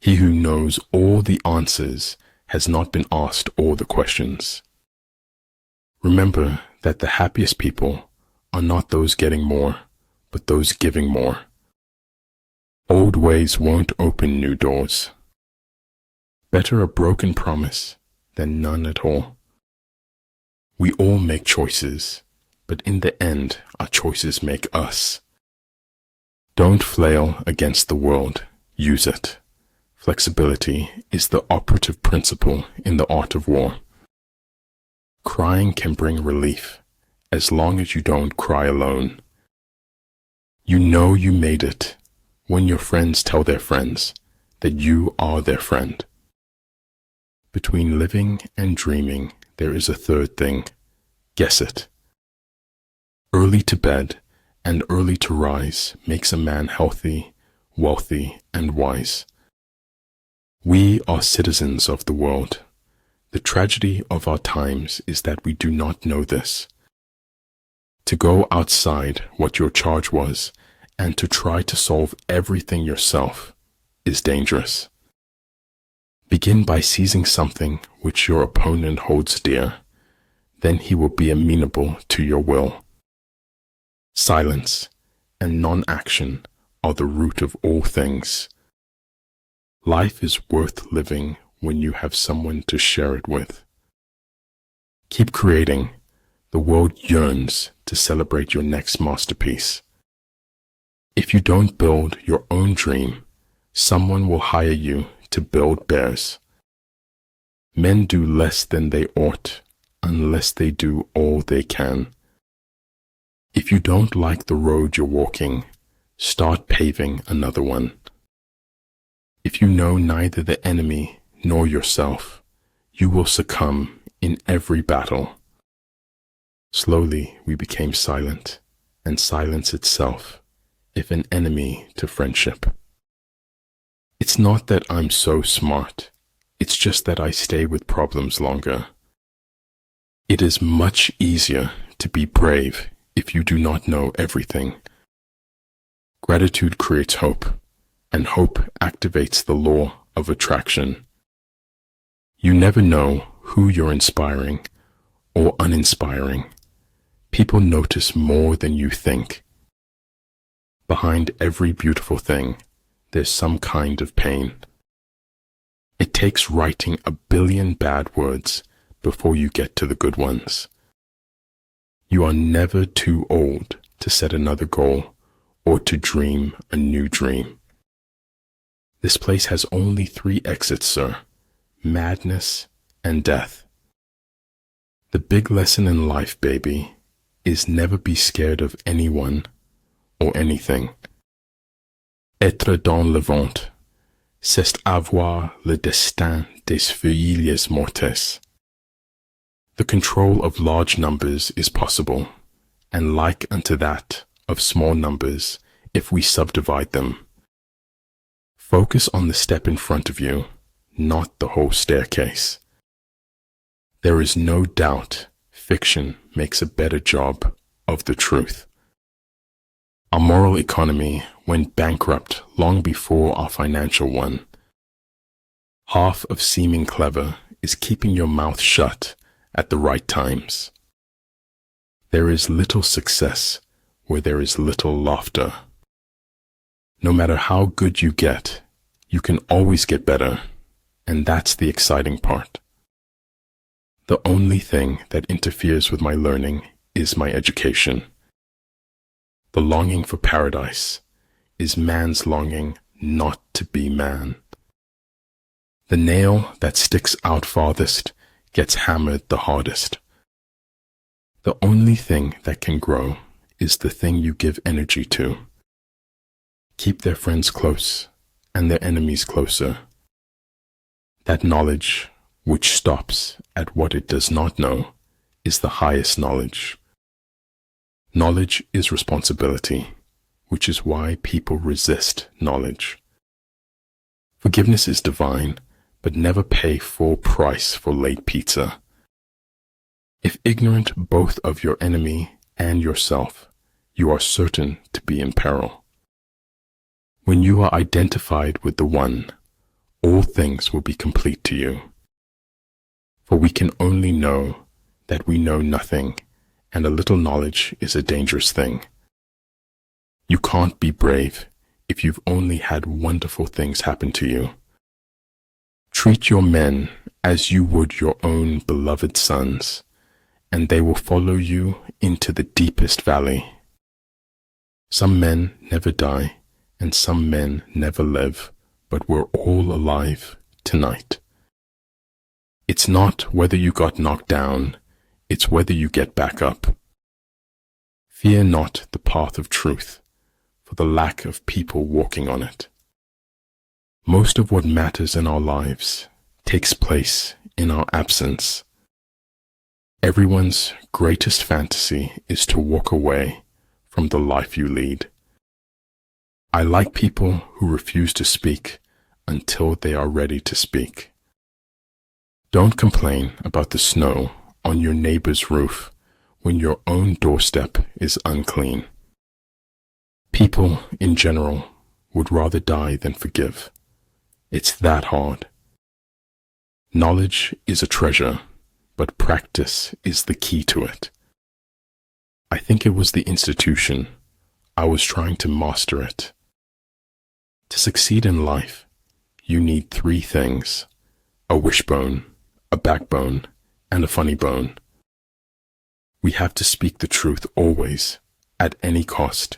He who knows all the answers has not been asked all the questions. Remember that the happiest people are not those getting more, but those giving more. Old ways won't open new doors. Better a broken promise than none at all. We all make choices, but in the end, our choices make us. Don't flail against the world, use it. Flexibility is the operative principle in the art of war. Crying can bring relief, as long as you don't cry alone. You know you made it when your friends tell their friends that you are their friend. Between living and dreaming, there is a third thing. Guess it. Early to bed and early to rise makes a man healthy, wealthy, and wise. We are citizens of the world. The tragedy of our times is that we do not know this. To go outside what your charge was and to try to solve everything yourself is dangerous. Begin by seizing something which your opponent holds dear. Then he will be amenable to your will. Silence and non-action are the root of all things. Life is worth living when you have someone to share it with. Keep creating. The world yearns to celebrate your next masterpiece. If you don't build your own dream, someone will hire you to build theirs. Men do less than they ought unless they do all they can. If you don't like the road you're walking, start paving another one. If you know neither the enemy nor yourself, you will succumb in every battle. Slowly we became silent, and silence itself, if an enemy to friendship. It's not that I'm so smart, it's just that I stay with problems longer. It is much easier to be brave if you do not know everything. Gratitude creates hope, and hope activates the law of attraction. You never know who you're inspiring or uninspiring. People notice more than you think. Behind every beautiful thing, there's some kind of pain. It takes writing 1 billion bad words before you get to the good ones. You are never too old to set another goal or to dream a new dream. This place has only 3 exits, sir: madness and death. The big lesson in life, baby, is never be scared of anyone or anything. Être dans le vent, c'est avoir le destin des feuilles mortes. The control of large numbers is possible, and like unto that of small numbers, if we subdivide them. Focus on the step in front of you, not the whole staircase. There is no doubt fiction makes a better job of the truth. Our moral economy went bankrupt long before our financial one. Half of seeming clever is keeping your mouth shut at the right times. There is little success where there is little laughter. No matter how good you get, you can always get better, and that's the exciting part. The only thing that interferes with my learning is my education. The longing for paradise is man's longing not to be man. The nail that sticks out farthest gets hammered the hardest. The only thing that can grow is the thing you give energy to. Keep their friends close and their enemies closer. That knowledge, which stops at what it does not know, is the highest knowledge. Knowledge is responsibility, which is why people resist knowledge. Forgiveness is divine, but never pay full price for late pizza. If ignorant both of your enemy and yourself, you are certain to be in peril. When you are identified with the one, all things will be complete to you. For we can only know that we know nothing, and a little knowledge is a dangerous thing. You can't be brave if you've only had wonderful things happen to you. Treat your men as you would your own beloved sons, and they will follow you into the deepest valley. Some men never die, and some men never live, but we're all alive tonight. It's not whether you got knocked down, it's whether you get back up. Fear not the path of truth, for the lack of people walking on it. Most of what matters in our lives takes place in our absence. Everyone's greatest fantasy is to walk away from the life you lead. I like people who refuse to speak until they are ready to speak. Don't complain about the snow on your neighbor's roof when your own doorstep is unclean. People, in general, would rather die than forgive. It's that hard. Knowledge is a treasure, but practice is the key to it. I think it was the institution. I was trying to master it. To succeed in life, you need 3 things: a wishbone, a backbone, and a funny bone. We have to speak the truth always, at any cost,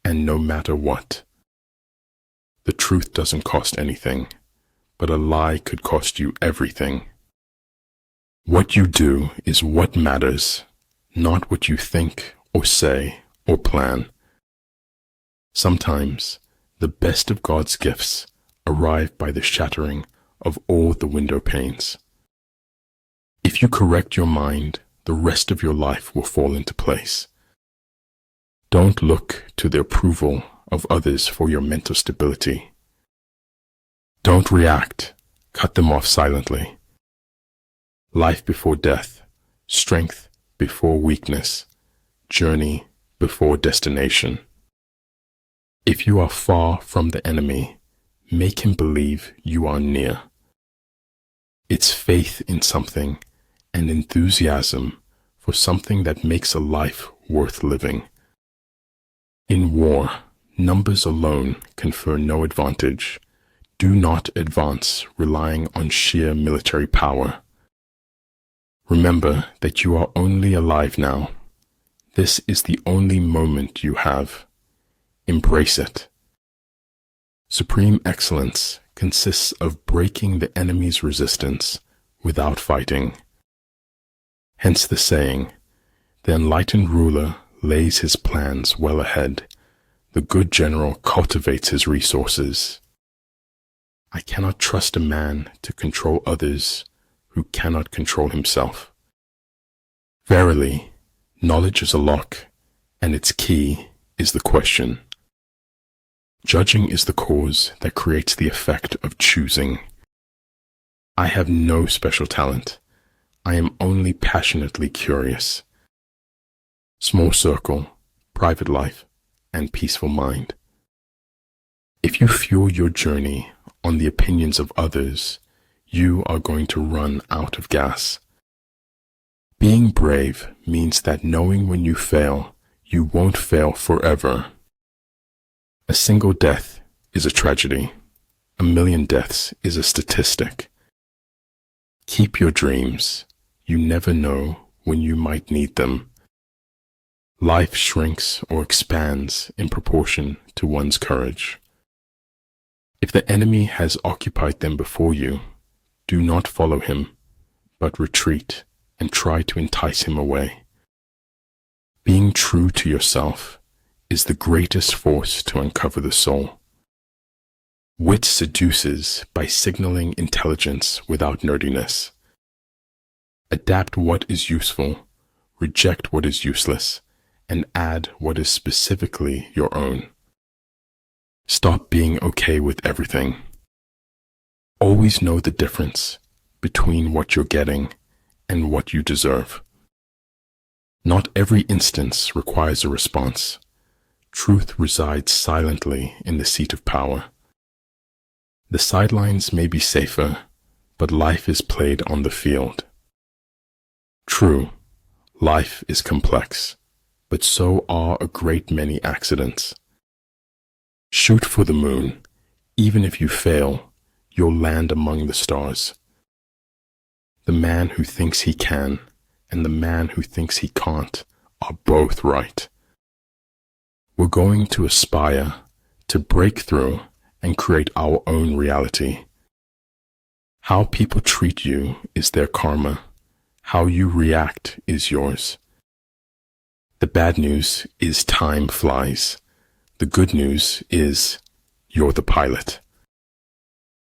and no matter what. The truth doesn't cost anything, but a lie could cost you everything. What you do is what matters, not what you think or say or plan. Sometimes, the best of God's gifts arrive by the shattering of all the window panes. If you correct your mind, the rest of your life will fall into place. Don't look to the approval of others for your mental stability. Don't react, cut them off silently. Life before death, strength before weakness, journey before destination. If you are far from the enemy, make him believe you are near. It's faith in something and enthusiasm for something that makes a life worth living. In war, numbers alone confer no advantage. Do not advance relying on sheer military power. Remember that you are only alive now. This is the only moment you have. Embrace it. Supreme excellence consists of breaking the enemy's resistance without fighting. Hence the saying, the enlightened ruler lays his plans well ahead. The good general cultivates his resources. I cannot trust a man to control others who cannot control himself. Verily, knowledge is a lock, and its key is the question. Judging is the cause that creates the effect of choosing. I have no special talent. I am only passionately curious. Small circle, private life, and peaceful mind. If you fuel your journey on the opinions of others, you are going to run out of gas. Being brave means that knowing when you fail, you won't fail forever. A single death is a tragedy. 1,000,000 deaths is a statistic. Keep your dreams. You never know when you might need them. Life shrinks or expands in proportion to one's courage. If the enemy has occupied them before you, do not follow him, but retreat and try to entice him away. Being true to yourself is the greatest force to uncover the soul. Wit seduces by signaling intelligence without nerdiness. Adapt what is useful, reject what is useless, and add what is specifically your own. Stop being okay with everything. Always know the difference between what you're getting and what you deserve. Not every instance requires a response. Truth resides silently in the seat of power. The sidelines may be safer, but life is played on the field. True, life is complex, but so are a great many accidents. Shoot for the moon. Even if you fail, you'll land among the stars. The man who thinks he can and the man who thinks he can't are both right. We're going to aspire to break through and create our own reality. How people treat you is their karma. How you react is yours. The bad news is time flies. The good news is you're the pilot.